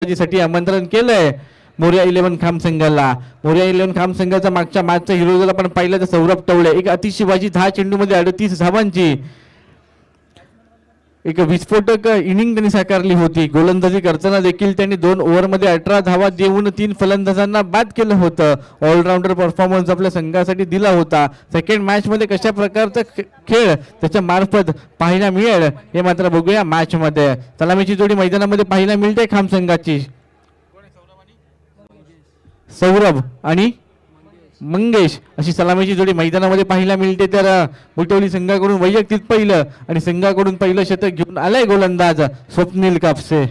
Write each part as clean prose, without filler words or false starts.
फलंदाजीसाठी आमंत्रण केलंय मोरया 11 खाम संघाला. मोरया 11 खाम संघाचा मागच्या मॅचचा हिरो जर आपण पाहिलं तर सौरभ टवळे, एक अतिशयबाजी 10 चेंडूमध्ये 38 धावांची एक विस्फोटक इनिंग त्यांनी साकारली होती. गोलंदाजी करताना देखील त्यांनी 2 ओव्हरमध्ये 18 धावा देऊन 3 फलंदाजांना बाद केलं होतं. ऑलराऊंडर परफॉर्मन्स आपल्या संघासाठी दिला होता. सेकंड मॅच मध्ये कशा प्रकारचा खेळ त्याच्या मार्फत पाहायला मिळेल हे मात्र बघूया मॅच मध्ये. सलामीची जोडी मैदानामध्ये पाहायला मिळते खाम संघाची. सौरभ आणि मंगेश अशी सलामीची जोडी मैदानामध्ये पाहायला मिळते. तर बुटवली संघाकडून वैयक्तिक पहिलं आणि संघाकडून पहिलं शतक घेऊन आलाय गोलंदाज स्वप्नील कापसे.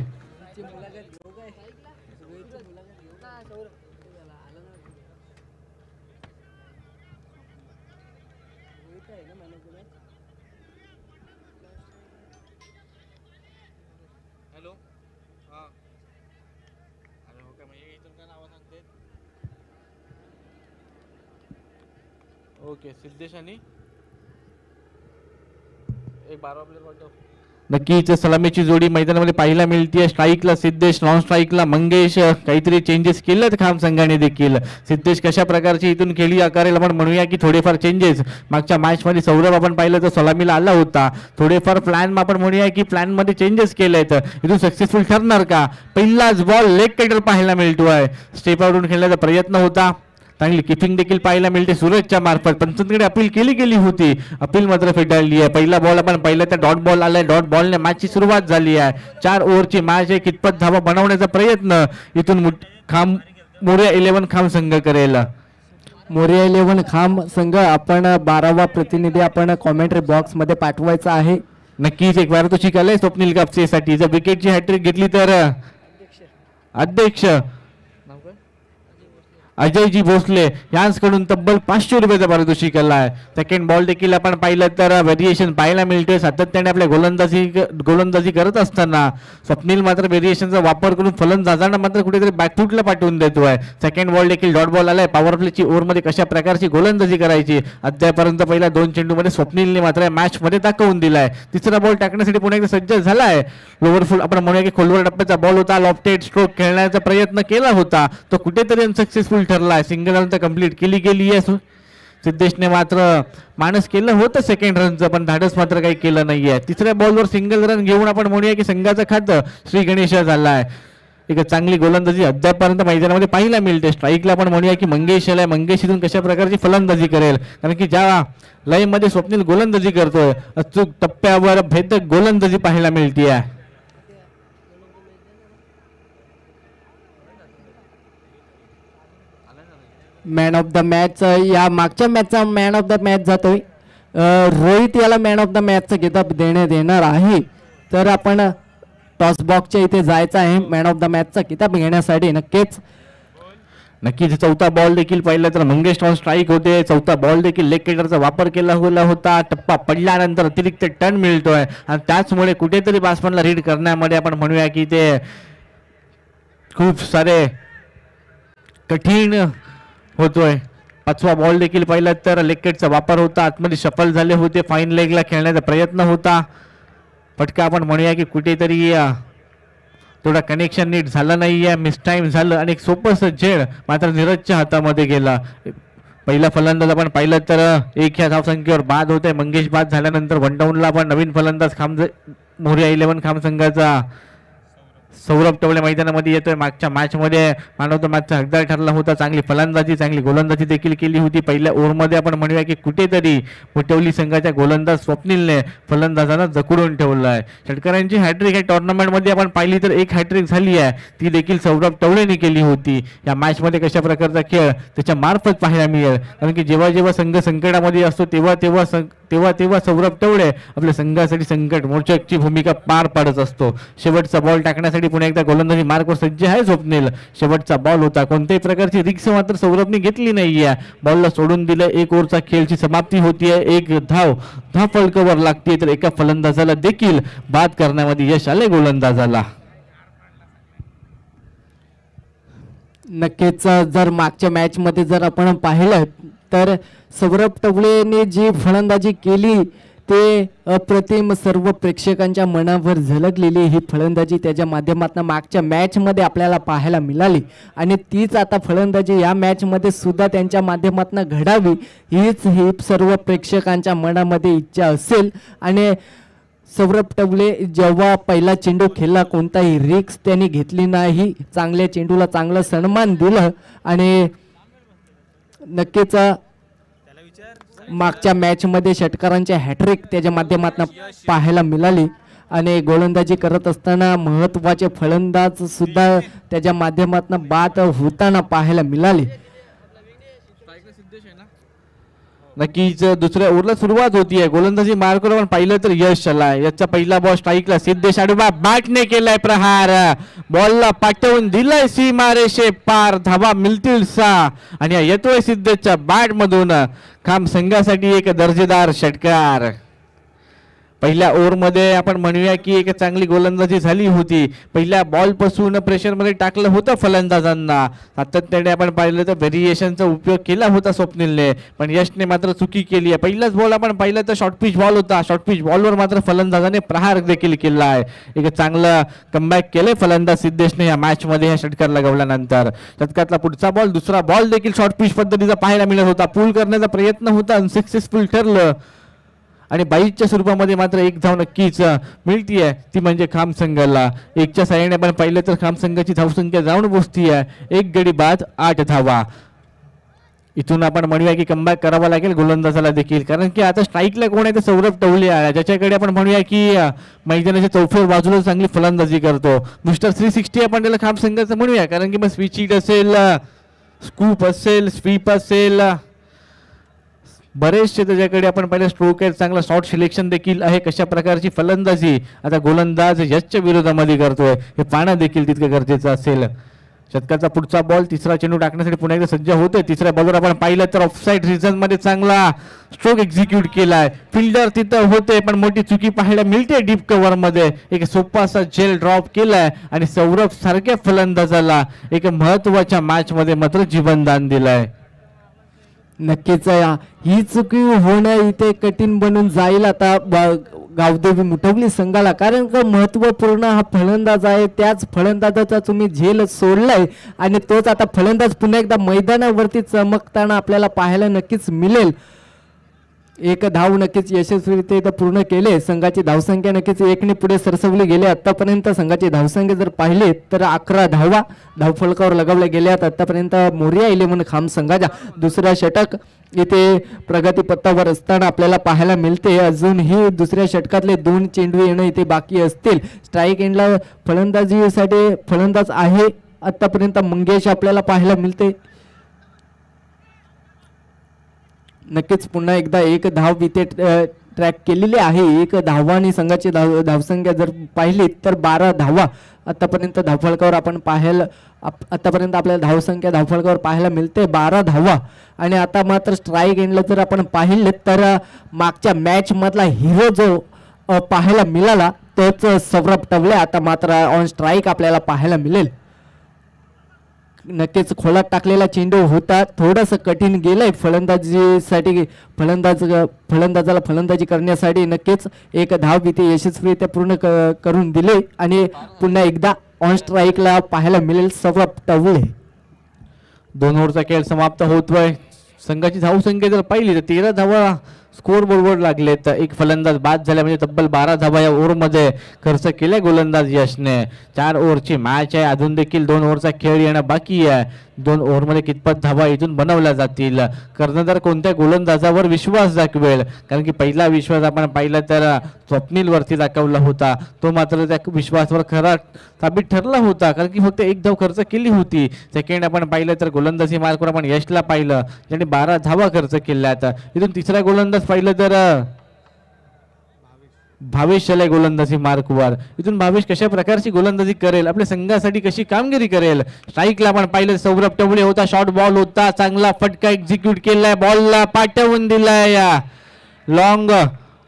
ओके सिद्धेश आणि एक 12 प्लेयर वाटतो. नक्कीच सलामीची जोडी मैदानामध्ये पाहायला मिळते. स्ट्राईकला सिद्धेश, नॉन स्ट्राईकला मंगेश. काहीतरी चेंजेस केलेत खाम संघाने देखील. सिद्धेश कशा प्रकारची इथून खेळी आकारेल आपण म्हणूया की थोडेफार चेंजेस. मागच्या मॅच मध्ये सौरभ आपण पाहिलं तर सलामीला आला होता. थोडेफार प्लॅन आपण म्हणूया की प्लॅन मध्ये चेंजेस केलेत. इथून सक्सेसफुल ठरणार का? पहिलाच बॉल लेग कटर पाहायला मिळतोय. स्टेप आउटून खेळण्याचा प्रयत्न होता. चांगली किपिंग देखील पाहायला मिळते सूरजच्या मार्फत. पंचांकडे अपील केली गेली होती, अपील मात्र फेटाळली आहे. पहिला बॉल आपण पाहिला तर डॉट बॉल आलाय. डॉट बॉलने मॅचची सुरुवात झाली आहे. 4 ओव्हरची मॅच आहे. कितपत धावा बनवण्याचा प्रयत्न इथून खाम मोरया 11 खाम संघ करेल. मोरया 11 खाम संघ आपण 12वा प्रतिनिधी आपण कॉमेंट्री बॉक्स मध्ये पाठवायचा आहे. नक्कीच एक पारितोषिक आलंय स्वप्नील कापसेसाठी. जर विकेटची हॅट्रिक घेतली तर अध्यक्ष अजयजी भोसले यांकडून तब्बल 500 रुपयाचा पारितोषिक आलाय. सेकंड बॉल देखील आपण पाहिलं तर व्हेरिएशन पाहायला मिळतोय. सातत्याने आपल्या गोलंदाजी करत असताना स्वप्नील मात्र व्हेरिएशनचा वापर करून फलंदाजांना मात्र कुठेतरी बॅकफुटला पाठवून देतोय. सेकंड बॉल देखील डॉट बॉल आलाय. पॉवर प्लेची ओव्हरमध्ये कशा प्रकारची गोलंदाजी करायची अद्यापर्यंत पहिल्या 2 चेंडूमध्ये स्वप्नीलने मात्र मॅच मध्ये दाखवून दिलाय. तिसरा बॉल टाकण्यासाठी पुन्हा एकदा सज्ज झालाय. लोअर फुल आपण म्हणूया की खोलवर टप्प्याचा बॉल होता. लॉफ्टेड स्ट्रोक खेळण्याचा प्रयत्न केला होता, तो कुठेतरी अनसक्सेसफुल ठरलाय. सिंगल रन तर कंप्लीट केली गेली आहे. सिद्धेशने मात्र मानस केलं होतं सेकंड रनचं, पण धाडस मात्र काही केलं नाहीये. तिसऱ्या बॉलवर सिंगल रन घेऊन आपण म्हणूया की संघाचं खातं श्री गणेश झालाय. एक चांगली गोलंदाजी अद्यापर्यंत मैदानामध्ये पाहायला मिळते. स्ट्राईकला आपण म्हणूया की मंगेश आलाय. मंगेश इथून कशा प्रकारची फलंदाजी करेल, कारण की ज्या लयमध्ये स्वप्नील गोलंदाजी करतोय अचूक टप्प्यावर भेदक गोलंदाजी पाहायला मिळते. मॅन ऑफ द मॅच या मागच्या मॅचचा मॅन ऑफ द मॅच जातोय. रोहित याला मॅन ऑफ द मॅचचा किताब देण्यात येणार आहे. तर आपण टॉस बॉक्सच्या इथे जायचं आहे मॅन ऑफ द मॅचचा किताब घेण्यासाठी. नक्कीच चौथा बॉल देखील पाहिला तर मंगेश ऑन स्ट्राईक होते. चौथा बॉल देखील लेग कटरचा वापर केला होता. टप्पा पडल्यानंतर अतिरिक्त टर्न मिळतोय आणि त्याचमुळे कुठेतरी बॅट्समनला रीड करण्यामध्ये आपण म्हणूया की ते खूप सारे कठीण होतोय. पाचवा बॉल देखील पाहिला तर लेग कटचा वापर होता. आतमध्ये शफल झाले होते. फाईन लेगला खेळण्याचा प्रयत्न होता. फटका आपण म्हणूया की कुठेतरी थोडा कनेक्शन नीट झालं नाहीये. मिसटाईम झालं आणि एक सोपंसं झेड मात्र नीरजच्या हातामध्ये गेला. पहिला फलंदाज आपण पाहिलं तर 1 या धावसंख्येवर बाद होते. मंगेश बाद झाल्यानंतर वन डाऊनला आपण नवीन फलंदाज मोरया 11 खाम संघाचा सौरभ टवळे मैदानामध्ये येतोय. मागच्या मॅच मध्ये मॅन ऑफ द मॅचचा हकदार ठरला होता. चांगली फलंदाजी चांगली गोलंदाजी देखील केली होती. पहिल्या ओव्हरमध्ये आपण म्हणूया की कुठेतरी बुटवली संघाच्या गोलंदाज स्वप्नीलने फलंदाजांना जखडून ठेवलं आहे. षटकरांची हॅट्रिक या टुर्नामेंटमध्ये आपण पाहिली तर 1 हॅट्रिक झाली आहे, ती देखील सौरभ टवळेने केली होती. या मॅच मध्ये कशा प्रकारचा खेळ त्याच्या मार्फत पाहायला मिळेल, कारण की जेव्हा जेव्हा संघ संकटामध्ये असतो तेव्हा तेव्हा सौरभ टवळे आपल्या संघासाठी संकट मोचकची भूमिका पार पाडत असतो. शेवटचा बॉल टाकण्यासाठी पुन्हा एकदा गोलंदाजी मार्कवर सज्ज आहे स्वप्नील. शेवटचा बॉल होता. कोणत्याही प्रकारची रिक्स मात्र सौरभने घेतली नाहीये. बॉलला सोडून दिलं. 1 ओव्हरचा खेळची समाप्ती होतीये. 1 धाव फलकावर लागते, तर एका फलंदाजाला देखील बाद करण्यामध्ये यश आले गोलंदाजाला. नक्कीच जर मागच्या मॅच मध्ये जर आपण पाहिलं तर सौरभ टवळेने जी फलंदाजी केली ते अप्रतिम सर्व प्रेक्षकांच्या मनावर झलकलेली ही फलंदाजी त्याच्या माध्यमातून मागच्या मॅचमध्ये आपल्याला पाहायला मिळाली आणि तीच आता फलंदाजी या मॅचमध्ये सुद्धा त्यांच्या माध्यमातून घडावी हीच ही सर्व प्रेक्षकांच्या मनामध्ये इच्छा असेल. आणि सौरभ टवले जेव्हा पहिला चेंडू खेळला कोणताही रिस्क त्यांनी घेतली नाही, चांगल्या चेंडूला चांगलं सन्मान दिलं आणि नक्कीच मागच्या मॅचमध्ये षटकारांचे हॅट्रिक त्याच्या माध्यमातून पाहायला मिळाली आणि गोलंदाजी करत असताना महत्त्वाचे फलंदाज सुद्धा त्याच्या माध्यमातून बाद होताना पाहायला मिळाले. नक्कीच दुसऱ्या ओव्हरला सुरुवात होतीये, गोलंदाजी मार्कवर आपण पाहिलं तर यश आला. याचा पहिला बॉल स्ट्राईकला, सिद्धेश आडवा बॅटने केलाय प्रहार, बॉलला पाठवून दिलाय सीमारेषे पार, धावा मिळतील 6 आणि येतोय सिद्धेशच्या बॅट मधून खाम संघासाठी एक दर्जेदार षटकार. पहिल्या ओव्हरमध्ये आपण म्हणूया की एक चांगली गोलंदाजी झाली होती. पहिल्या बॉल पासून प्रेशरमध्ये टाकलं होतं फलंदाजांना, सातत्याने आपण पाहिलं तर व्हेरिएशनचा उपयोग केला होता स्वप्नीलने, पण यशने मात्र चुकी केली आहे. पहिलाच बॉल आपण पाहिलं तर शॉर्ट पिच बॉल होता, शॉर्ट पिच बॉलवर मात्र फलंदाजाने प्रहार देखील केला आहे. एक चांगलं कमबॅक केलंय फलंदाज सिद्धेशने या मॅचमध्ये, या षटकार लगावल्यानंतर. षटकातला पुढचा बॉल, दुसरा बॉल देखील शॉर्ट पिच पद्धतीचा पाहायला मिळत होता, पूल करण्याचा प्रयत्न होता, अनसक्सेसफुल ठरलं आणि 22च्या स्वरूपामध्ये मात्र एक धाव नक्कीच मिळतीये, ती म्हणजे खाम संघाला. 1च्या साह्याने आपण पाहिलं तर खाम संघाची धावसंख्या जाऊन पोहोचतीये 1 गडी बाद 8 धावा. इथून आपण म्हणूया की कमबॅक करावा लागेल गोलंदाजाला देखील, कारण की आता स्ट्राईकला कोण आहे तर सौरभ टवले आहे, ज्याच्याकडे आपण म्हणूया की मैदानाच्या चौफेर बाजूला चांगली फलंदाजी करतो. मिस्टर 360 आपण त्याला खाम संघाचं म्हणूया, कारण की मग स्विच हिट असेल, स्कूप असेल, स्वीप असेल, बरेचसे त्याच्याकडे आपण पाहिलं स्ट्रोक आहे, चांगला शॉट सिलेक्शन देखील आहे. कशा प्रकारची फलंदाजी आता गोलंदाज यशच्या विरोधामध्ये करतोय हे पाहणं देखील तितकं गरजेचं असेल. षटकाचा पुढचा बॉल, तिसरा चेंडू टाकण्यासाठी पुन्हा एकदा सज्ज होतोय. तिसऱ्या बॉलवर आपण पाहिलं तर ऑफसाईड रिजन मध्ये चांगला स्ट्रोक एक्झिक्यूट केलाय, फिल्डर तिथं होते पण मोठी चुकी पाहायला मिळते. डीप कव्हर मध्ये एक सोपा असा जेल ड्रॉप केलाय आणि सौरभ सारख्या फलंदाजाला एक महत्वाच्या मॅच मध्ये मात्र जीवनदान दिलंय. नक्कीच ही चुकी होणं इथे कठीण बनून जाईल आता गावदेवी मुठवली संघाला, कारण का महत्वपूर्ण हा फलंदाज आहे, त्याच फलंदाजाचा तुम्ही झेल सोडलाय आणि तोच आता फलंदाज पुन्हा एकदा मैदानावरती चमकताना आपल्याला पाहायला नक्कीच मिळेल. एक धाव नक्कीच यशस्वीरित्या पूर्ण केले. संघाची धावसंख्या नक्कीच 1ने पुढे सरसवली गेली. आतापर्यंत संघाची धावसंख्या जर पाहिले तर 11 धावा धावफलकावर लगावल्या गेल्यात आतापर्यंत. मोरिया 11 खाम संघाच्या. दुसरा षटक इथे प्रगतीपथावर असताना आपल्याला पाहायला मिळते. अजूनही दुसऱ्या षटकातले 2 चेंडू येणं इथे बाकी असतील. स्ट्राईक एंडला फलंदाजीसाठी फलंदाज आहे आतापर्यंत मंगेश आपल्याला पाहायला मिळते. नक्कीच पुन्हा एकदा एक धाव इथे ट्रॅक केलेली आहे. 1 धावा आणि संघाची धावसंख्या जर पाहिली तर 12 धावा आतापर्यंत धावफलकावर आपण पाहायला आतापर्यंत आपल्याला धावफलकावर पाहायला मिळते 12 धावा. आणि आता मात्र स्ट्राईक एंडला जर आपण पाहिले तर मागच्या मॅच मधला हिरो जो पाहायला मिळाला तोच सौरभ टवले आता मात्र ऑन स्ट्राईक आपल्याला पाहायला मिळेल. नक्कीच खोलात टाकलेला चेंडू होता, थोडंसं कठीण गेलंय फलंदाजीसाठी. फलंदाजाला फलंदाजी करण्यासाठी नक्कीच एक धाव इथे यशस्वीरित्या पूर्ण करून दिले आणि पुन्हा एकदा ऑन स्ट्राईकला पाहायला मिळेल सौरभ टवले. 2 ओव्हरचा खेळ समाप्त होतोय. संघाची धावसंख्या जर पाहिली तर 13 धावा स्कोर बोर्डवर लागले, तर एक फलंदाज बाद झाला, म्हणजे तब्बल 12 धावा या ओव्हरमध्ये खर्च केल्या गोलंदाज यशने. 4 ओव्हरची मॅच आहे, अजून देखील 2 ओव्हरचा खेळ येणं बाकी आहे. 2 ओव्हरमध्ये कितपत धावा इथून बनवल्या जातील, कर्णधार कोणत्या गोलंदाजावर विश्वास दाखवेल, कारण की पहिला विश्वास आपण पाहिला तर स्वप्नील वरती दाखवला होता, तो मात्र त्या विश्वासावर खरा साबित ठरला होता, कारण की फक्त 1 धाव खर्च केली होती. सेकंड आपण पाहिलं तर गोलंदाजी मार्कवर आपण यशला पाहिलं, ज्याने 12 धावा खर्च केल्यात. इथून तिसरा गोलंदाज पाहिलं तर भावेश आलाय गोलंदाजी मार्कवर. इथून भावेश कशा प्रकारची गोलंदाजी करेल, आपल्या संघासाठी कशी कामगिरी करेल. स्ट्राईकला आपण पाहिलं सौरभ टवले होता, शॉर्ट बॉल होता, चांगला फटका एक्झिक्यूट केलाय, बॉलला पाठवून दिलाय लॉंग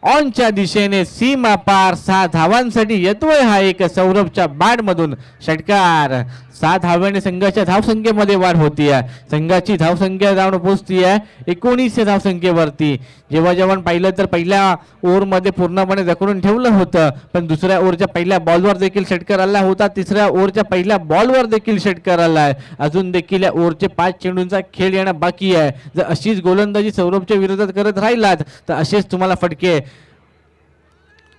ऑनच्या दिशेने सीमा पार. 6 धावांसाठी येतोय हा एक सौरभच्या बॅट मधून षटकार. 6 धावांनी संघाच्या धावसंख्येमध्ये वाढ होतीये. संघाची धावसंख्या जाऊन पोहोचतीये 19 धावसंख्येवरती. जेव्हा जेवण पाहिलं तर पहिल्या ओव्हरमध्ये पूर्णपणे जखडून ठेवलं होतं, पण दुसऱ्या ओव्हरच्या पहिल्या बॉलवर देखील षटकार आला होता. तिसऱ्या ओव्हरच्या पहिल्या बॉलवर देखील षटकार आलाय. अजून देखील या ओव्हरचे 5 चेंडूंचा खेळ येणं बाकी आहे. जर अशीच गोलंदाजी सौरभच्या विरोधात करत राहिलात तर असेच तुम्हाला फटके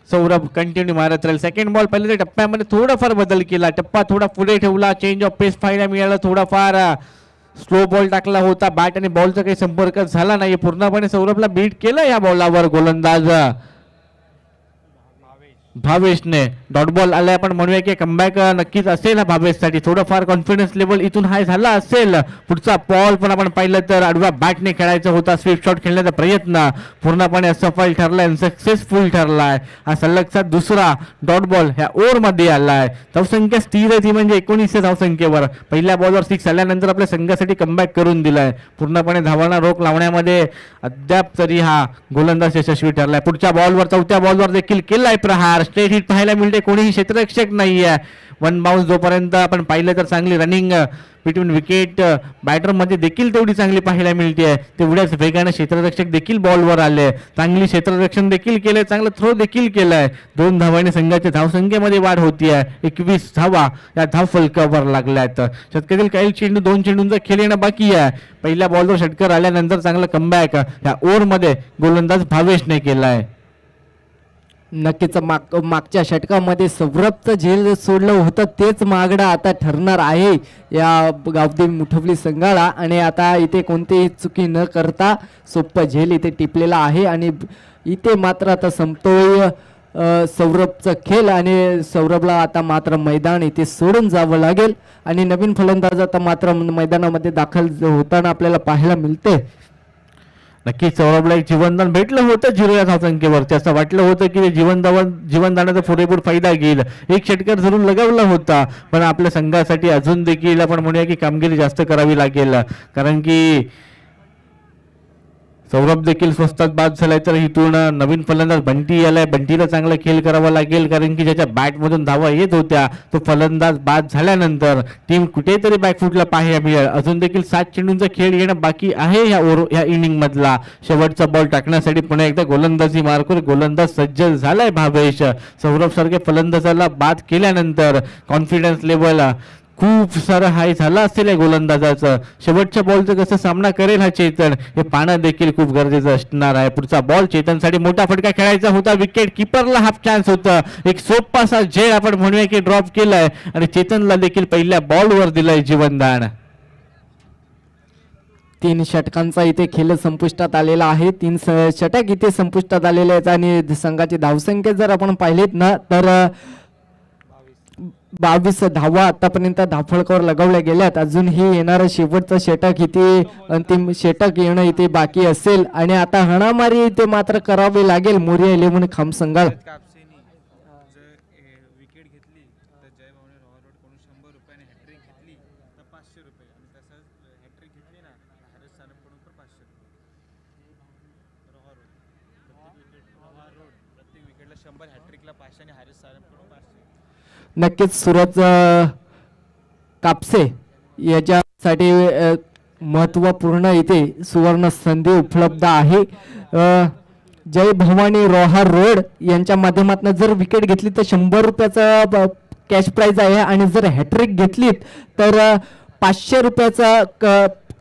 सौरभ कंटिन्यू मारत राहील. सेकंड बॉल पहिल्या टप्प्यामध्ये थोडाफार बदल केला, टप्पा थोडा पुढे ठेवला, चेंज ऑफ पेस पाहायला मिळालं, थोडाफार स्लो बॉल टाकला होता. बॅट आणि बॉलचा काही संपर्क झाला नाही. पूर्णपणे सौरभला बीट केलं या बॉलावर गोलंदाज भावेशने. डॉट बॉल आलाय, आपण म्हणूया की कमबॅक नक्कीच असेल हा भावेशसाठी. थोडंफार कॉन्फिडन्स लेवल इथून हाय झाला असेल. पुढचा बॉल पण आपण पाहिलं तर आडव्या बॅटने खेळायचा होता. स्वीप शॉट खेळण्याचा प्रयत्न पूर्णपणे असफल ठरलाय, सक्सेसफुल ठरलाय. हा सलगचा दुसरा डॉट बॉल ह्या ओव्हरमध्ये आलाय. धावसंख्या स्थिर आहे ती म्हणजे 19 धावसंख्येवर. पहिल्या बॉलवर 6 आल्यानंतर आपल्या संघासाठी कमबॅक करून दिलाय. पूर्णपणे धावांना रोख लावण्यामध्ये अद्याप तरी हा गोलंदाज यशस्वी ठरलाय. पुढच्या बॉलवर, चौथ्या बॉलवर देखील केलाय प्रहार. स्ट्रेट हिट पाहायला मिळते, कोणीही क्षेत्ररक्षक नाहीये. वन बाउन्स जोपर्यंत आपण पाहिलं तर चांगली रनिंग बिटवीन विकेट बॅटर मध्ये देखील तेवढी चांगली पाहायला मिळते. तेवढ्याच वेगाने क्षेत्ररक्षक देखील बॉलवर आले, चांगली क्षेत्ररक्षण देखील केलंय, चांगलं थ्रो देखील केलंय. 2 धावांनी संघाच्या धावसंख्येमध्ये वाढ होतीये. 21 धावा या धाव फलकावर लागल्यात. शतकातील काही चेंडू 2 चेंडूंचा खेळ येणं बाकी आहे. पहिल्या बॉलवर षटकार आल्यानंतर चांगलं कमबॅक या ओव्हरमध्ये गोलंदाज भावेशने केलाय. नक्कीच मागच्या षटकामध्ये सौरभचं झेल सोडलं होतं तेच मागडं आता ठरणार आहे या गावदेवी मुठवली संघाला. आणि आता इथे कोणतीही चुकी न करता सोप्पं झेल इथे टिपलेला आहे. आणि इथे मात्र आता संपतोय सौरभचा खेळ आणि सौरभला आता मात्र मैदान इथे सोडून जावं लागेल. आणि नवीन फलंदाज आता मात्र मैदानामध्ये दाखल होताना आपल्याला पाहायला मिळते. नक्कीच सौरभला एक जीवनदान भेटलं होतं 0 या धावसंख्येवरती. असं वाटलं होतं की जीवनदानाचा पुरेपूर फायदा घेईल. एक षटकार जरूर लगावला होता, पण आपल्या संघासाठी अजून देखील आपण म्हणूया की कामगिरी जास्त करावी लागेल. कारण की सौरभ देखील स्वस्तात बाद झालाय. तर इथून नवीन फलंदाज बंटी आलाय. बंटीला चांगला खेळ करावा लागेल, कारण की ज्याच्या बॅटमधून धावा येत होत्या तो फलंदाज बाद झाल्यानंतर टीम कुठेतरी बॅकफुटला पाहायला मिळेल. अजून देखील 7 चेंडूंचा खेळ येणं बाकी आहे या इनिंग मधला. शेवटचा बॉल टाकण्यासाठी पुन्हा एकदा गोलंदाजी मार्कवर गोलंदाज सज्ज झालाय भावेश. सौरभ सारख्या फलंदाजाला बाद केल्यानंतर कॉन्फिडन्स लेवल खूप सारं हाय झाला असेल या गोलंदाजाचं. शेवटच्या बॉलचा कसा सामना करेल हा चेतन हे पाहणं देखील खूप गरजेचं असणार आहे. पुढचा बॉल चेतनसाठी मोठा फटका खेळायचा होता. विकेट किपरला हाफ चान्स होता. एक सोपासा झेल आपण म्हणूया की ड्रॉप केलाय आणि चेतनला देखील पहिल्या बॉलवर दिलाय जीवनदान. 3 षटकांचा इथे खेळ संपुष्टात आलेला आहे. 3 षटक इथे संपुष्टात आलेले आहेत. आणि संघाची धावसंख्या जर आपण पाहिलीत ना तर 22 धावा आतापर्यंत धावफलकावर लगावल्या गेल्यात. अजूनही येणारं शेवटचं षटक इथे अंतिम षटक येणं इथे बाकी असेल. आणि आता हाणामारी इथे मात्र करावी लागेल मोरिया 11 खांब संघाला. नक्कीच सूरज कापसे याच्यासाठी महत्त्वपूर्ण इथे सुवर्ण संधी उपलब्ध आहे. जय भवानी रोहा रोड यांच्या माध्यमातून जर विकेट घेतली तर 100 रुपयाचा कॅश प्राइज आहे. आणि जर हॅट्रिक घेतलीत तर 500 रुपयाचा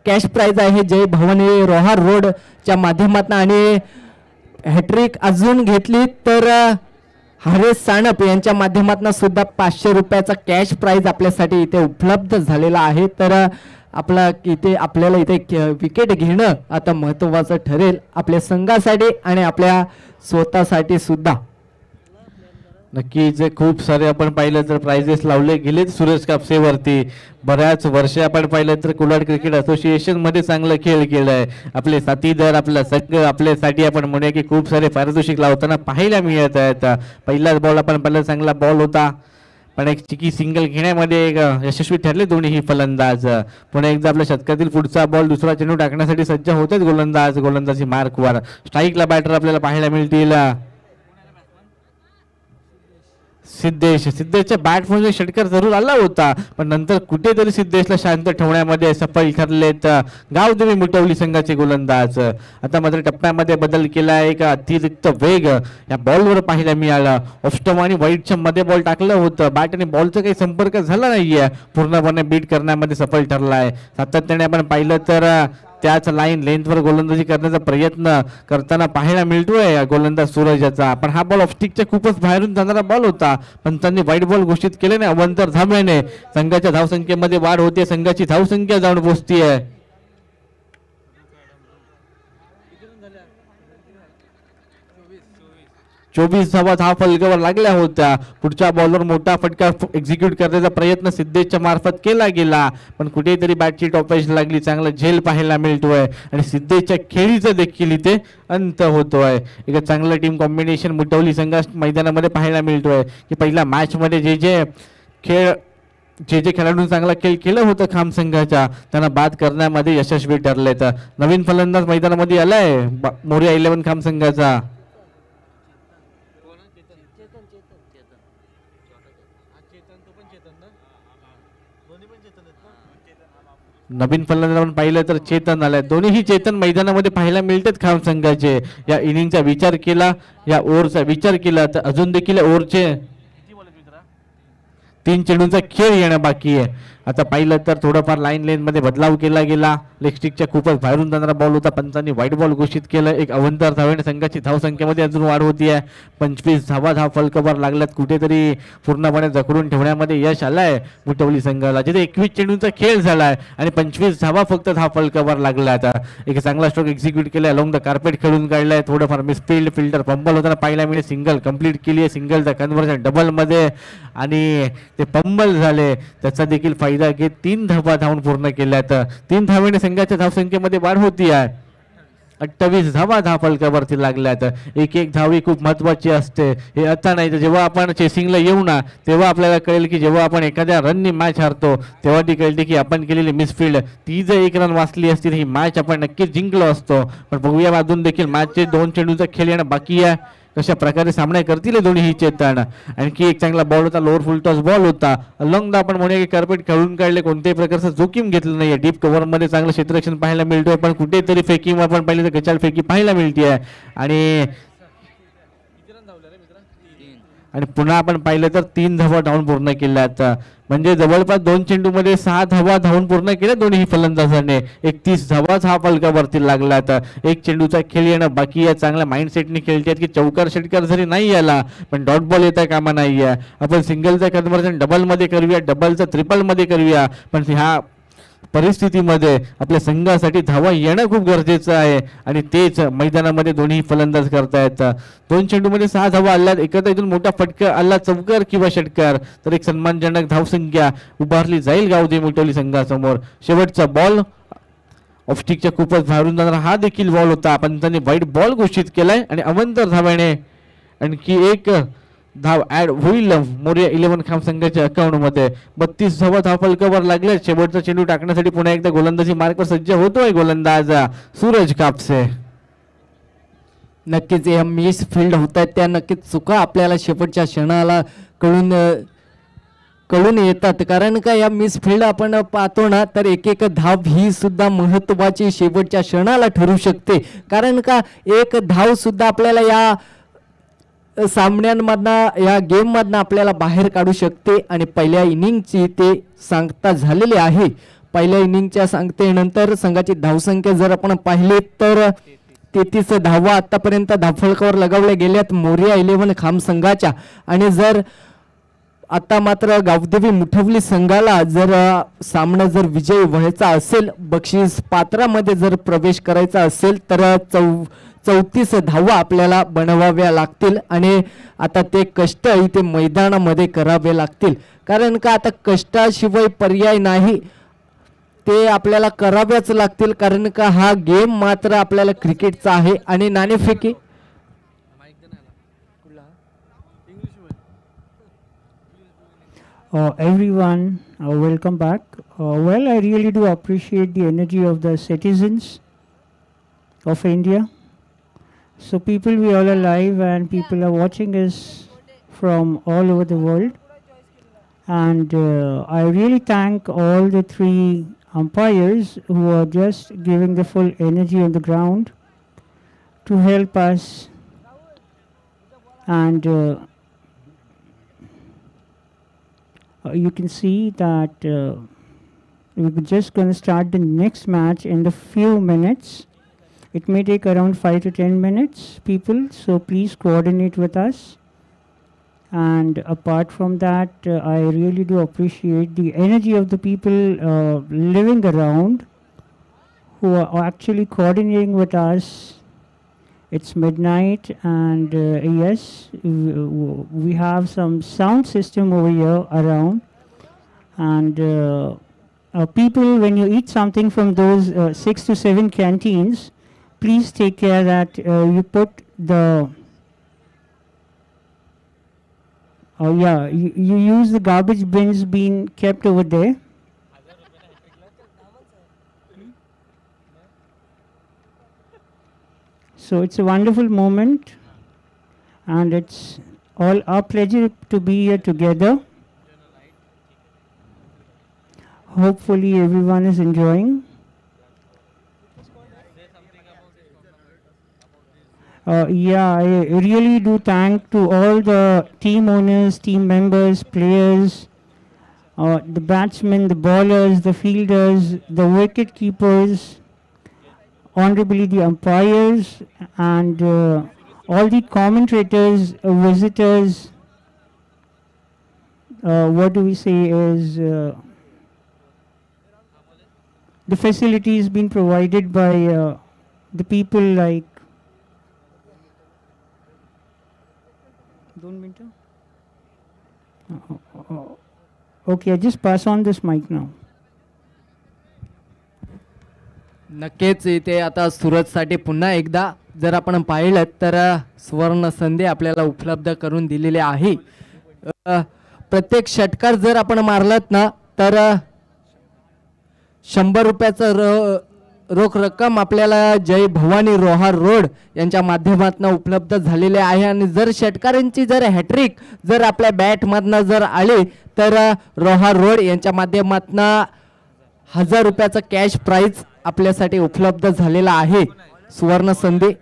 कॅश प्राइज आहे जय भवानी रोहा रोडच्या माध्यमातून. आणि हॅट्रिक अजून घेतली तर हरेश सानप यांच्या माध्यमातून सुद्धा 500 रुपयाचा कॅश प्राइज आपल्यासाठी इथे उपलब्ध झालेला आहे. तर आपल्याला इथे विकेट घेणं आता महत्त्वाचं ठरेल आपल्या संघासाठी आणि आपल्या स्वतःसाठी सुद्धा. नक्कीच खूप सारे आपण पाहिलं तर प्राइजेस लावले गेलेत सुरेश कापसेवरती. बऱ्याच वर्ष आपण पाहिलं तर कुलाड क्रिकेट असोसिएशन मध्ये चांगलं खेळ केलाय. आपले साथीदार आपला संघ आपल्यासाठी आपण म्हणूया की खूप सारे पारितोषिक लावताना पाहायला मिळत आहेत. पहिलाच बॉल आपण पाहिलं चांगला बॉल होता, पण एक चिकी सिंगल घेण्यामध्ये यशस्वी ठरले दोन्ही फलंदाज. पुन्हा एकदा आपल्या शतकातील पुढचा बॉल दुसरा चेंडू टाकण्यासाठी सज्ज होतेच गोलंदाजी मार्कवर. स्ट्राईकला बॅटर आपल्याला पाहायला मिळतील सिद्धेशच्या बॅटमध्ये षटकार जरूर आला होता, पण नंतर कुठेतरी सिद्धेशला शांत ठेवण्यामध्ये सफल ठरलेत गावदेवी मुठवली संघाचे गोलंदाज. आता मात्र टप्प्यामध्ये बदल केला, एक अतिरिक्त वेग या बॉलवर पाहायला मिळाला. ऑफस्टम आणि वाईटच्या मध्ये बॉल टाकलं होतं, बॅट आणि बॉलचा काही संपर्क झाला नाहीये, पूर्णपणे बीट करण्यामध्ये सफल ठरलाय. सातत्याने आपण पाहिलं तर त्याच लाईन लेंथवर गोलंदाजी करण्याचा प्रयत्न करताना पाहायला मिळतोय गोलंदाज सूरजचा. पण हा बॉल ऑफस्टिकच्या खूपच बाहेरून जाणारा बॉल होता, पण त्यांनी वाईट बॉल घोषित केल्याने अवंतर धाब्याने संघाच्या धावसंख्येमध्ये वाढ होते, संघाची धावसंख्या जाऊन पोहोचतीये 24 धावा फलकावर लागल्या होत्या. पुढच्या बॉलवर मोठा फटका एक्झिक्यूट करण्याचा प्रयत्न सिद्धेशच्या मार्फत केला गेला, पण कुठेतरी बॅटची टॉपेज लागली, चांगला झेल पाहायला मिळतोय आणि सिद्धेशच्या खेळीचा देखील इथे अंत होतोय. एक चांगलं टीम कॉम्बिनेशन मुठवली संघ मैदानामध्ये पाहायला मिळतोय की पहिल्या मॅच मध्ये जे खेळाडूंनी चांगला खेळ केलं होतं खाम संघाच्या, त्यांना बाद करण्यामध्ये यशस्वी ठरले. तर नवीन फलंदाज मैदानामध्ये आलाय मोरया 11 खाम संघाचा. नवीन फलंदाज आपण पाहिलं तर चेतन आलाय. दोन्हीही चेतन मैदानामध्ये पाहायला मिळतात खाम संघाचे. या इनिंगचा विचार केला, या ओव्हरचा विचार केला तर अजून देखील ओव्हरचे 3 चेंडूंचा खेळ येणं बाकी आहे. आता पाहिलं तर थोडंफार लाईन लेन मध्ये बदलाव केला गेला, लेगस्टिकच्या खूपच बाहेरून जाणारा बॉल होता, पंचांनी व्हाईट बॉल घोषित केलं. एक अवंतर धावेने संघाची धावसंख्येमध्ये अजून वाढ होती आहे. 25 धावा फलकावर लागल्यात, कुठेतरी पूर्णपणे जखडून ठेवण्यामध्ये यश आलंय मुठवली संघाला, जिथे 21 चेंडूंचा खेळ झालाय आणि 25 धावा फक्त फलकावर लागल्यात. एक चांगला स्ट्रोक एक्झिक्यूट केलाय, अलोंग द कार्पेट खेळून काढलाय. थोडंफार मिसफिल्ड, फिल्डर पंबल होताना पाहायला मिळेल. सिंगल कंप्लीट केली आहे, सिंगलचा कन्व्हर्जन डबल मध्ये आणि ते पंबल झाले, त्याचा देखील फायदा घेत 3 धावा धावून पूर्ण केल्यात. 3 धावेने संघाच्या धावसंख्येमध्ये वाढ होती आहे. 28 धावा फलकावरती लागल्यात. एक धाव ही खूप महत्वाची असते. हे आता नाही तर जेव्हा आपण चेसिंगला येऊ ना, तेव्हा आपल्याला कळेल की जेव्हा आपण एखाद्या रननी मॅच हारतो तेव्हा ती कळते की आपण केलेली मिसफिल्ड, ती जर 1 रन वाचली असती ही मॅच आपण नक्कीच जिंकलो असतो. पण बघूया अजून देखील मॅचचे 2 चेंडूचा खेळ येणं बाकी आहे. कशा प्रकारे सामना करतील दोन्ही चेतन. आणखी एक चांगला बॉल होता, लोअर फुल टॉस बॉल होता, अलॉंग द आपण म्हणूया की कार्पेट खेळून काढले, कोणत्याही प्रकारचं जोखीम घेतलं नाहीये. डीप कव्हर मध्ये चांगलं क्षेत्ररक्षण पाहायला मिळतोय, पण कुठेतरी फेकिंग आपण पाहिलं तर गचाळ फेकी पाहायला मिळते. आणि पुन्हा आपण पाहिलं तर 3 धावा धावून पूर्ण केल्यात, म्हणजे जवळपास 2 चेंडूमध्ये 6 धावा धावून पूर्ण केल्या दोन्ही फलंदाजांनी. 31 धावा फलकावरती लागल्यात. 1 चेंडूचा खेळ येणं बाकी आहे. चांगल्या माइंडसेटने खेळतात की चौकार षटकार जरी नाही आला पण डॉट बॉल येता कामा नाही आहे. आपण सिंगलचा कन्व्हर्जन डबल मध्ये करूया, डबलचा ट्रिपल मध्ये करूया, पण ह्या परिस्थितीमध्ये आपल्या संघासाठी धावा येणं खूप गरजेचं आहे आणि तेच मैदानामध्ये दोन्ही फलंदाज करतायत. 2 चेंडूमध्ये 6 धावा आल्यात. एखादा इथून मोठा फटका आला, चौकार किंवा षटकार, तर एक सन्मानजनक धावसंख्या उभारली जाईल गावदेवी मुठवली संघासमोर. शेवटचा बॉल ऑफस्टिकच्या खूपच बाहेरून जाणारा हा देखील बॉल होता, पण त्यांनी वाईट बॉल घोषित केलाय आणि अवंतर धाव्याने आणखी एक धाव ऍड होईल मोरया 11 खाम संघाच्या अकाउंट मध्ये. 32 धावा फलकावर लागले. शेवटचा चेंडू टाकण्यासाठी पुन्हा एकदा गोलंदाजी मार्कवर सज्ज होतोय गोलंदाज सूरज कापसे. नक्कीच या मिस फील्ड होत आहेत त्या नक्कीच चुका आपल्याला शेवटच्या क्षणाला कळून येतात, कारण का या मिस फील्ड आपण पाहतो ना तर एक धाव ही सुद्धा महत्वाची शेवटच्या क्षणाला ठरू शकते, कारण का एक धाव सुद्धा आपल्याला या सामन्यांमधनं या गेममधनं आपल्याला बाहेर काढू शकते. आणि पहिल्या इनिंगची ते सांगता झालेली आहे. पहिल्या इनिंगच्या सांगतेनंतर संघाची धावसंख्या जर आपण पाहिली तर 33 धावा आतापर्यंत धावफलकावर लगावल्या गेल्यात मोरया 11 खाम संघाच्या. आणि जर आता मात्र गावदेवी मुठवली संघाला जर सामना जर विजयी व्हायचा असेल, बक्षीस पात्रामध्ये जर प्रवेश करायचा असेल तर 34 धावा आपल्याला बनवाव्या लागतील. आणि आता ते कष्ट इथे मैदानामध्ये करावे लागतील, कारण का आता कष्टाशिवाय पर्याय नाही, ते आपल्याला कराव्याच लागतील, कारण का हा गेम मात्र आपल्याला क्रिकेटचा आहे. आणि नाणेफेकी everyone, welcome back. Well, I really do appreciate the energy of the citizens of India. So people, we all are live and people are watching us from all over the world. And I really thank all the three umpires who are just giving the full energy on the ground to help us. And you can see that we're just going to start the next match in the few minutes. It may take around 5 to 10 minutes, people, so please coordinate with us. And apart from that, I really do appreciate the energy of the people living around who are actually coordinating with us. It's midnight, and yes, we have some sound system over here around. And people, when you eat something from those 6 to 7 canteens, please take care that you put the you use the garbage bins being kept over there. So it's a wonderful moment, and it's all our pleasure to be here together. Hopefully everyone is enjoying. I really do thank to all the team owners, team members, players, the batsmen, the bowlers, the fielders, the wicket keepers, honorably the umpires, and all the commentators, visitors. What do we say is the facilities being provided by the people like okay, I just pass on this mic now. नक्कीच इथे आता सुरतसाठी पुन्हा एकदा जर आपण पाहिलं तर सुवर्ण संधी आपल्याला उपलब्ध करून दिलेली आहे. प्रत्येक षटकार जर आपण मारलात ना तर 100 रुपयाचं रोख रक्कम आपल्याला जय भवानी रोहार रोड यांच्या माध्यमातून उपलब्ध झालेले आहे. आणि जर षटकारांची जर हॅट्रिक जर आपल्या बॅटमधनं जर आली तर रोहार रोड यांच्या माध्यमातून 1000 रुपयाचं कॅश प्राइज आपल्यासाठी उपलब्ध झालेला आहे. सुवर्ण संधी.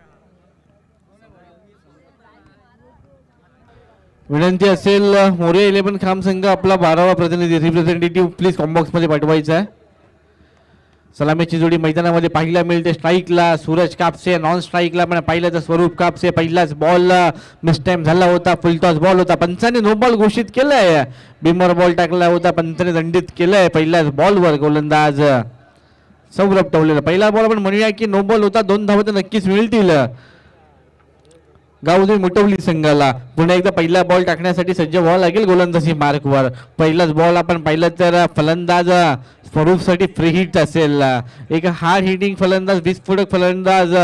विनंती असेल मोरे 11 खाम संघ आपला 12वा प्रतिनिधी रिप्रेझेंटेटिव्ह प्लीज कॉम्बॉक्स मध्ये पाठवायचा आहे. सलामीची जोडी मैदानामध्ये पाहायला मिळते. स्ट्राईकला सूरज कापसे, नॉन स्ट्राईकला पण पाहिलं तर स्वरूप कापसे. पहिलाच बॉल मिसटाइम झाला होता, फुलटॉस बॉल होता, पंचाने नो बॉल घोषित केलाय. बिमर बॉल टाकला होता, पंचाने दंडित केलंय. पहिल्याच बॉलवर गोलंदाज सौरभ टवलेला. पहिला बॉल आपण म्हणूया की नो बॉल होता, 2 धावा तर नक्कीच मिळतील गावदेवी मुटवली संघाला. पुन्हा एकदा पहिला बॉल टाकण्यासाठी सज्ज व्हावं लागेल गोलंदाजी मार्कवर. पहिलाच बॉल आपण पाहिलं तर फलंदाज स्वरूपसाठी फ्री हिट असेल. एक हार्ड हिटिंग फलंदाज, विस्फोटक फलंदाज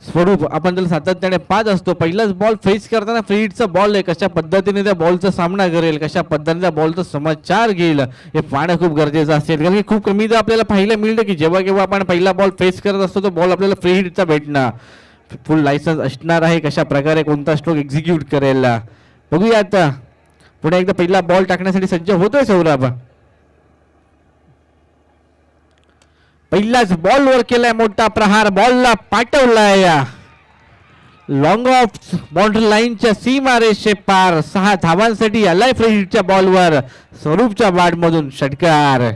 स्वरूप आपण त्याला सातत्याने पाहत असतो. पहिलाच बॉल फेस करताना फ्री हिटचा बॉल आहे. कशा पद्धतीने त्या बॉलचा सामना करेल, कशा पद्धतीने त्या बॉलचा समाचार घेईल हे पाहणं खूप गरजेचं असेल. कारण की खूप कमीदा आपल्याला पाहायला मिळतं की जेव्हा केव्हा आपण पहिला बॉल फेस करत असतो तो बॉल आपल्याला फ्री हिटचा भेटणं. फुल लायसन्स असणार आहे, कशा प्रकारे कोणता स्ट्रोक एक्झिक्यूट करेल बघूया. आता पुन्हा एकदा पहिला बॉल टाकण्यासाठी सज्ज होतोय सौरभ. पहिलाच बॉलवर केलाय मोठा प्रहार, बॉलला पाठवलाय लॉंग ऑफ बाउंड्री लाईनच्या सीमारेषे पार. 6 धावांसाठी आलाय फ्री हिटच्या बॉलवर स्वरूपच्या बॅट मधून षटकार.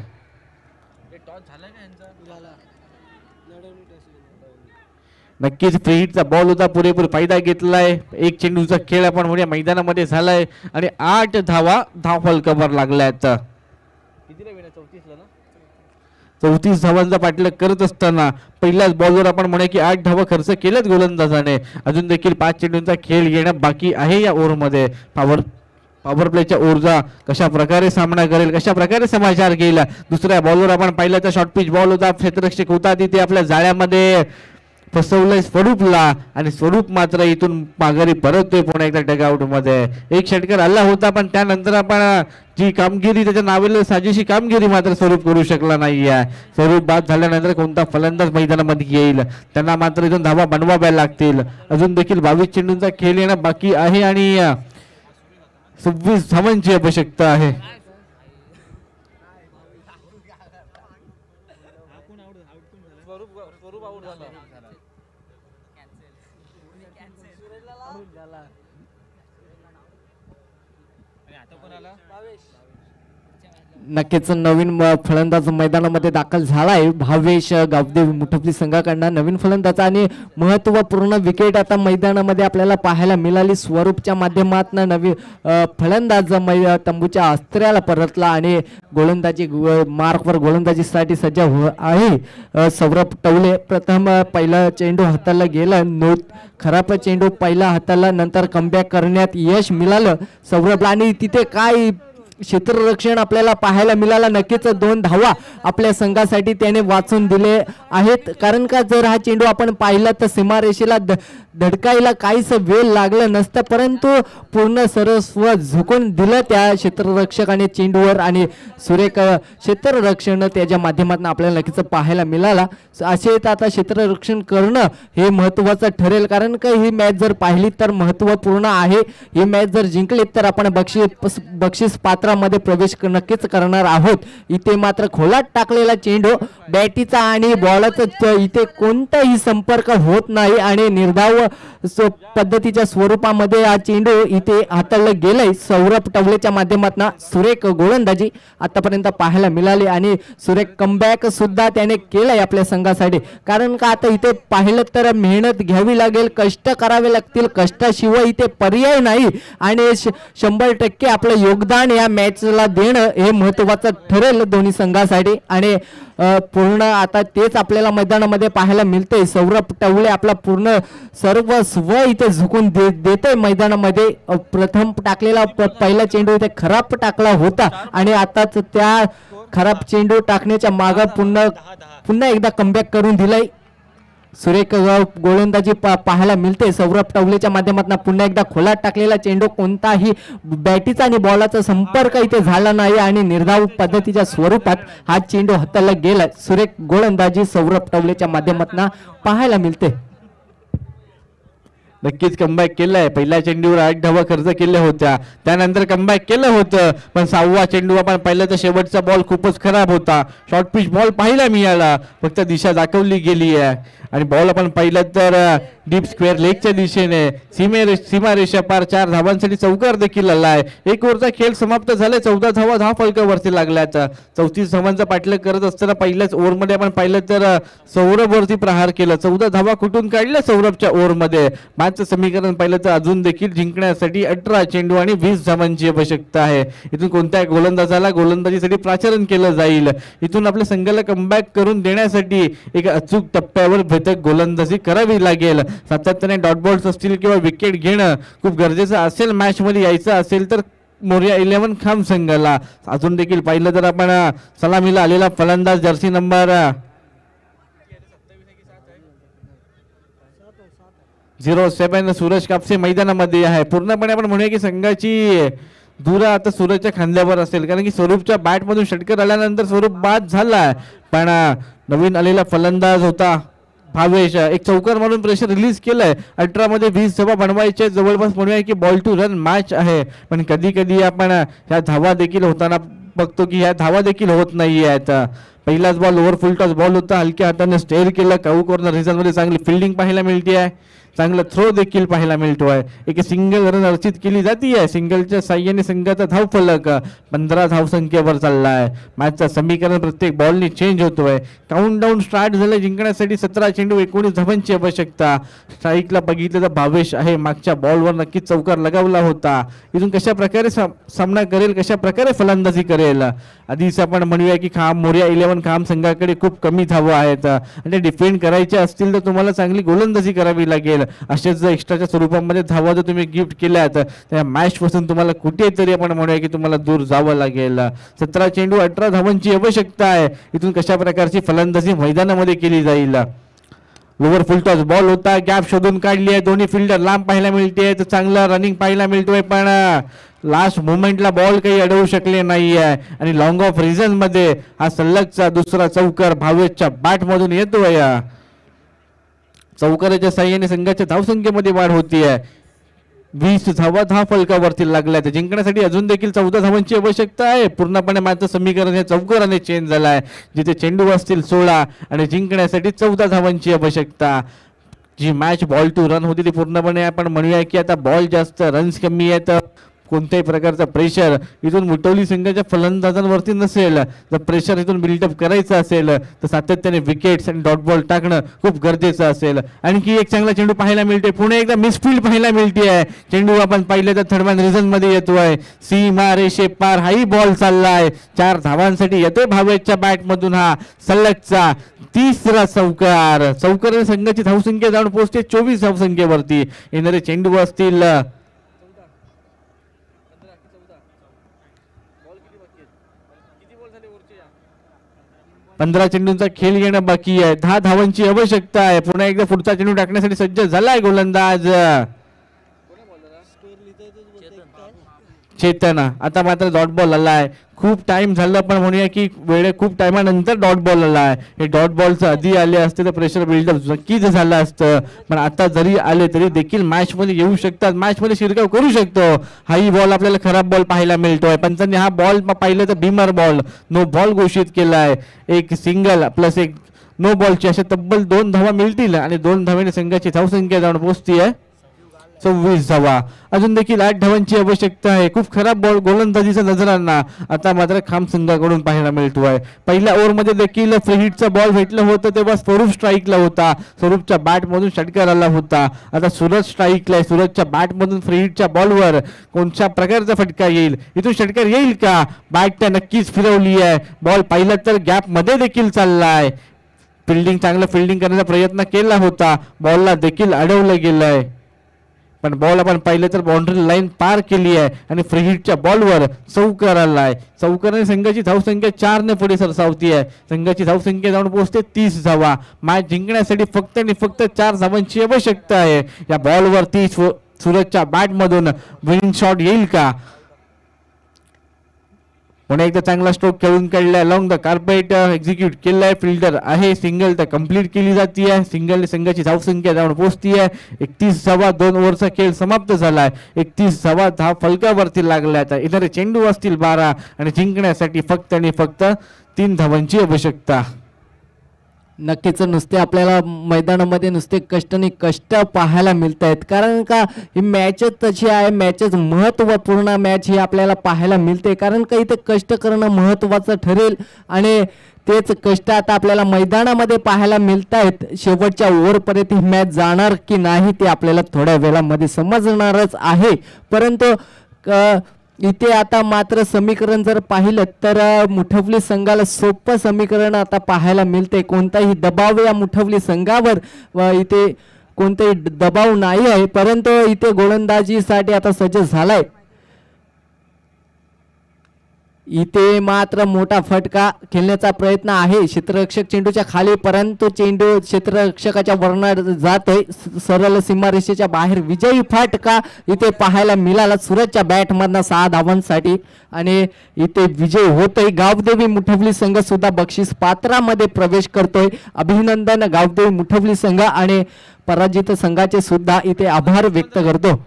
नक्कीच फ्री हिटचा बॉल होता, पुरेपूर फायदा घेतलाय. एक चेंडूचा खेळ आपण म्हणूया मैदानामध्ये झालाय आणि 8 धावा धावफलकावर लागल्यात. 34 धावांचा पाठलाग करत असताना पहिल्याच बॉलवर आपण म्हणूया की 8 धावा खर्च केल्यात गोलंदाजाने. अजून देखील 5 चेंडूंचा खेळ घेणं बाकी आहे या ओव्हरमध्ये. पॉवर प्लेच्या ओव्हरचा कशा प्रकारे सामना करेल, कशा प्रकारे समाचार घेईल. दुसऱ्या बॉलवर आपण पाहिलं तर शॉर्ट पिच बॉल होता, क्षेत्ररक्षक होता, तिथे आपल्या जाळ्यामध्ये फसवलंय स्वरूपला आणि स्वरूप मात्र इथून माघारी परततोय पुन्हा एकदा डगआउट मध्ये. एक षटकार आला होता पण त्यानंतर आपण जी कामगिरी त्याच्या नावेला साजेशी कामगिरी मात्र स्वरूप करू शकला नाहीये. स्वरूप बाद झाल्यानंतर कोणता फलंदाज मैदानामध्ये येईल, त्यांना मात्र इथून धावा बनवाव्या लागतील. अजून देखील 22 चेंडूंचा खेळ येणं बाकी आहे आणि 26 धावांची आवश्यकता आहे. नक्कीच नवीन फलंदाज मैदानामध्ये दाखल झालाय. भावेश गावदेव मुठपली संघाकडनं नवीन फलंदाज आणि महत्वपूर्ण विकेट आता मैदानामध्ये आपल्याला पाहायला मिळाली. स्वरूपच्या माध्यमातून नवीन फलंदाज तंबूच्या अस्त्र्याला परतला आणि गोलंदाजी मार्कवर गोलंदाजीसाठी सज्ज आहे. सौरभ टवले प्रथम पहिला चेंडू हाताला गेला. खराब चेंडू पहिला हाताला, नंतर कमबॅक करण्यात यश मिळालं सौरभला आणि तिथे काय क्षेत्ररक्षण आपल्याला पाहायला मिळाला. नक्कीच 2 धावा आपल्या संघासाठी त्याने वाचून दिले आहेत. कारण का जर हा चेंडू आपण पाहिला तर सीमारेषेला धडकायला काहीच वेळ लागलं नसतं, परंतु पूर्ण सर्वस्व झुकून दिलं त्या क्षेत्ररक्षकाने चेंडूवर आणि सुरेख क्षेत्ररक्षण त्याच्या माध्यमातून आपल्याला नक्कीच पाहायला मिळाला. असेच आता क्षेत्ररक्षण करणं हे महत्त्वाचं ठरेल, कारण का ही मॅच जर पाहिली तर महत्त्वपूर्ण आहे. ही मॅच जर जिंकली तर आपण बक्षीस पात्रामध्ये प्रवेश नक्कीच करणार आहोत. इथे मात्र खोलात टाकलेला चेंडू बॅटीचा आणि बॉलचा इथे कोणताही संपर्क होत नाही आणि निर्धाव पद्धतीच्या स्वरूपामध्ये हा चेंडू इथे हाताळला गेलाय. सौरभ टवलेच्या माध्यमातून सुरेख गोलंदाजी आतापर्यंत पाहायला मिळाली आणि सुरेख कमबॅक सुद्धा त्याने केलाय आपल्या संघासाठी. कारण का आता इथे पाहिलं तर मेहनत घ्यावी लागेल, कष्ट करावे लागतील, कष्टाशिवाय इथे पर्याय नाही आणि 100% आपलं योगदान या मॅचला देणं हे महत्त्वाचं ठरेल दोन्ही संघासाठी आणि पूर्ण आता तेच आपल्याला मैदानामध्ये पाहायला मिळते. सौरभ टवले आपला पूर्ण सर्व स्व इथे झुकून देतोय मैदानामध्ये. प्रथम टाकलेला पहिला चेंडू इथे खराब टाकला होता आणि आताच त्या खराब चेंडू टाकण्याच्या मागे पुन्हा एकदा कमबॅक करून दिलाय. सुरेख गोलंदाजी पाहायला मिळते सौरभ टवलेच्या माध्यमातून. पुन्हा एकदा खोलात टाकलेला चेंडू कोणताही बॅटीचा आणि बॉलाचा संपर्क इथे झाला नाही आणि निर्धाव पद्धतीच्या स्वरूपात हा चेंडू हाताला गेला. सुरेख गोलंदाजी सौरभ टवलेच्या माध्यमातून पाहायला मिळते. नक्कीच कमबॅक केलंय. पहिल्या चेंडूवर 8 धावा खर्च केल्या होत्या, त्यानंतर कमबॅक केलं होतं, पण 6वा चेंडू आपण पाहिलं तर शेवटचा बॉल खूपच खराब होता. शॉर्ट पिच बॉल पाहायला मिळाला, फक्त दिशा दाखवली गेली आहे आणि बॉल आपण पाहिलं तर डीप स्क्वेअर लेगच्या दिशेने सीमारेषा पार 4 धावांसाठी चौकार देखील आलाय. 1 ओव्हरचा खेळ समाप्त झालाय. 14 धावा धाव फलकावरती लागल्यात. 34 धावांचा पाठलाग करत असताना पहिल्याच ओव्हरमध्ये आपण पाहिलं तर सौरभ वरती प्रहार केला. 14 धावा कुठून काढल्या सौरभच्या ओव्हरमध्ये. मॅचचं समीकरण पाहिलं तर अजून देखील जिंकण्यासाठी 18 चेंडू आणि 20 धावांची आवश्यकता आहे. इथून कोणत्या गोलंदाजाला गोलंदाजीसाठी प्राचारण केलं जाईल. इथून आपल्या संघाला कमबॅक करून देण्यासाठी एक अचूक टप्प्यावर भेदक गोलंदाजी करावी लागेल. सातत्याने डॉट बॉल्स असतील किंवा विकेट घेणं खूप गरजेचं असेल. मॅच मध्ये यायचं असेल तर मोरया 11 खाम संघाला. अजून देखील पाहिलं तर आपण सलामीला आलेला फलंदाज जर्सी नंबर 07 सूरज कापसे मैदानामध्ये आहे. पूर्णपणे आपण म्हणूया की संघाची धुरा आता सूरजच्या खांद्यावर असेल, कारण की स्वरूपच्या बॅटमधून षटकर आल्यानंतर स्वरूप बाद झाला, पण नवीन आलेला फलंदाज होता भावेश एक चौकार म्हणून प्रेशर रिलीज केलंय. 18 मध्ये 20 धावा बनवायचे. जवळपास म्हणूया की बॉल टू रन मॅच आहे, पण कधी कधी आपण ह्या धावा देखील होताना बघतो की ह्या धावा देखील होत नाही आहेत. पहिलाच बॉल ओव्हर फुल टॉस बॉल होता, हलक्या हाताने स्टेअर केलं. काऊ कॉर्नर रिझन मध्ये चांगली फिल्डिंग पाहायला मिळते आहे, चांगला थ्रो देखील पाहायला मिळतोय. एक सिंगल रन अर्चित केली जाते. सिंगलच्या साह्याने संघाचा धाव फलक 15 धावसंख्येवर चाललाय. मॅचचं समीकरण प्रत्येक बॉलनी चेंज होतोय. काउंटडाऊन स्टार्ट झालं जिंकण्यासाठी. 17 चेंडू 19 धावांची आवश्यकता. स्ट्राईकला बघितलं तर भावेश आहे, मागच्या बॉलवर नक्कीच चौकार लगावला होता. इथून कशा प्रकारे सामना करेल, कशा प्रकारे फलंदाजी करेल. आधीच आपण म्हणूया की मोरया 11 खाम संघाकडे खूप कमी धावा आहेत आणि ते डिफेंड करायचे असतील तर तुम्हाला चांगली गोलंदाजी करावी लागेल. असेच जर एक्स्ट्राच्या स्वरूपामध्ये धावा जर तुम्ही गिफ्ट केल्यात त्या मॅच पासून तुम्हाला कुठेतरी आपण म्हणूया की तुम्हाला दूर जावं लागेल. 17 चेंडू 18 धावांची आवश्यकता आहे. इथून कशा प्रकारची फलंदाजी मैदानामध्ये केली जाईल. लोवर फुल टॉस बॉल होता, गॅप शोधून काढली आहे. दोन्ही फिल्डर लांब पाहायला मिळते, चांगलं रनिंग पाहायला मिळतोय, पण लास्ट मोमेंटला बॉल काही अडवू शकले नाही आहे आणि लॉंग ऑफ रिझन मध्ये हा सलगचा दुसरा चौकार भावेशच्या बॅटमधून येतोय. चौकाराच्या साह्याने संघाच्या धावसंख्येमध्ये वाढ होती आहे. 20 धावा धाव फलकावरती लागल्या आहेत. जिंकण्यासाठी अजून देखील 14 धावांची आवश्यकता आहे. पूर्णपणे मॅचचं समीकरण हे चौकाराने चेंज झालं आहे, जिथे चेंडू असतील 16 आणि जिंकण्यासाठी 14 धावांची आवश्यकता. जी मॅच बॉल टू रन होती ती पूर्णपणे आपण म्हणूया की आता बॉल जास्त, रन्स कमी आहेत. कोणत्याही प्रकारचा प्रेशर इथून मुठवली संघाच्या फलंदाजांवरती नसेल. जर प्रेशर इथून बिल्डअप करायचं असेल तर सातत्याने विकेट्स आणि डॉट बॉल टाकणं खूप गरजेचं असेल. आणखी एक चांगला चेंडू पाहायला मिळते, पुणे एकदा मिसफील्ड पाहायला मिळते आहे. चेंडू आपण पाहिलं तर थर्डमॅन रिझन मध्ये येतोय, सीमा रेषे पार हाही बॉल चाललाय. 4 धावांसाठी येतोय भावेशच्या बॅटमधून हा सलगचा तिसरा चौकार. चौकार संघाची धावसंख्या जाऊन पोहोचते 24 धावसंख्येवरती. येणारे चेंडू असतील 15 चेंडूंचा खेळ घेणं बाकी आहे. 10 धावांची आवश्यकता आहे. पुन्हा एकदा पुढचा चेंडू टाकण्यासाठी सज्ज झालाय गोलंदाज चेतन. आता मात्र डॉट बॉल आलाय. खूप टाइम झालं, पण म्हणूया की वेळे खूप टायमानंतर डॉट बॉल आलाय. हे डॉट बॉलचं आधी आले असते तर प्रेशर बिल्डअप नक्कीच झालं असतं, पण आता जरी आले तरी देखील मॅच मध्ये येऊ शकतात, मॅच मध्ये शिरकाव करू शकतो. हाही बॉल आपल्याला खराब बॉल पाहायला मिळतोय. पंचांनी हा बॉल पाहिलं तर बिमर बॉल, नो बॉल घोषित केलाय. एक सिंगल प्लस एक नो बॉलची अशा तब्बल 2 धावा मिळतील आणि 2 धावेने संघाची धावसंख्या जाऊन पोहोचती आहे 26 धावा. अजून देखील 8 धावांची आवश्यकता आहे. खूप खराब बॉल गोलंदाजीचा नजरांना आता मात्र खांब संघाकडून पाहायला मिळतोय. पहिल्या ओव्हरमध्ये देखील फ्री हिटचा बॉल भेटलं होतं तेव्हा स्वरूप स्ट्राईकला होता. स्वरूपच्या बॅटमधून षटकार आला होता. आता सूरज स्ट्राईकला आहे. सूरजच्या बॅटमधून फ्री हिटच्या बॉलवर कोणत्या प्रकारचा फटका येईल, इथून षटकार येईल का? बॅट तर नक्कीच फिरवली आहे. बॉल पाहिला तर गॅप मध्ये देखील चाललाय. फिल्डिंग चांगलं फिल्डिंग करण्याचा प्रयत्न केला होता, बॉलला देखील अडवलं गेलंय, पण बॉल आपण पाहिलं तर बाउंड्री लाईन पार केली आहे आणि फ्री हिटच्या बॉलवर चौकार आलाय. चौकाराने संघाची धावसंख्या 4 ने पुढे सरसावती आहे. संघाची धावसंख्या जाऊन पोहोचते 30 धावा. मॅच जिंकण्यासाठी फक्त आणि फक्त 4 धावांची आवश्यकता आहे. या बॉलवरती सूरजच्या बॅटमधून विनिंग शॉट येईल का? पुन्हा एकदा चांगला स्ट्रोक खेळून काढलाय. लॉंग द कार्पेट एक्झिक्यूट केलाय. फिल्डर आहे. सिंगल तर कंप्लीट केली जाते आहे. सिंगल संघाची धावसंख्या जाऊन पोहोचती आहे 31 धावा. 2 ओव्हरचा खेळ समाप्त झालाय. 31 धावा धाव फलकावरती लागल्या. आता इतर चेंडू असतील 12 आणि जिंकण्यासाठी फक्त आणि फक्त 3 धावांची आवश्यकता. नक्कीच नुसते आपल्याला मैदानामध्ये नुसते कष्ट पाहायला मिळत आहेत, कारण का ही मॅचच तशी आहे. मॅचच महत्त्वपूर्ण मॅच ही आपल्याला पाहायला मिळते, कारण का इथे कष्ट करणं महत्त्वाचं ठरेल आणि तेच कष्ट आता आपल्याला मैदानामध्ये पाहायला मिळत आहेत. शेवटच्या ओव्हरपर्यंत ही मॅच जाणार की नाही ते आपल्याला थोड्या वेळामध्ये समजणारच आहे. परंतु इथे आता मात्र समीकरण जर पाहिलं तर मुठवली संघाला सोपं समीकरण आता पाहायला मिळते. कोणताही दबाव या मुठवली संघावर इथे कोणताही दबाव नाही आहे, परंतु इथे गोलंदाजीसाठी आता सज्ज झालाय. इथे मात्र मोठा फटका खेळण्याचा प्रयत्न आहे. क्षेत्ररक्षक चेंडूच्या खाली, परंतु चेंडू क्षेत्ररक्षकाच्या वरणार जातोय. सरळ सीमारेषेच्या बाहेर विजयी फटका इथे पाहायला मिळाला सूरजच्या बॅटमधनं 6 धावांसाठी आणि इथे विजय होतोय. गावदेवी मुठवली संघ सुद्धा बक्षीस पात्रामध्ये प्रवेश करतोय. अभिनंदन गावदेवी मुठवली संघ आणि पराजित संघाचे सुद्धा इथे आभार व्यक्त करतो.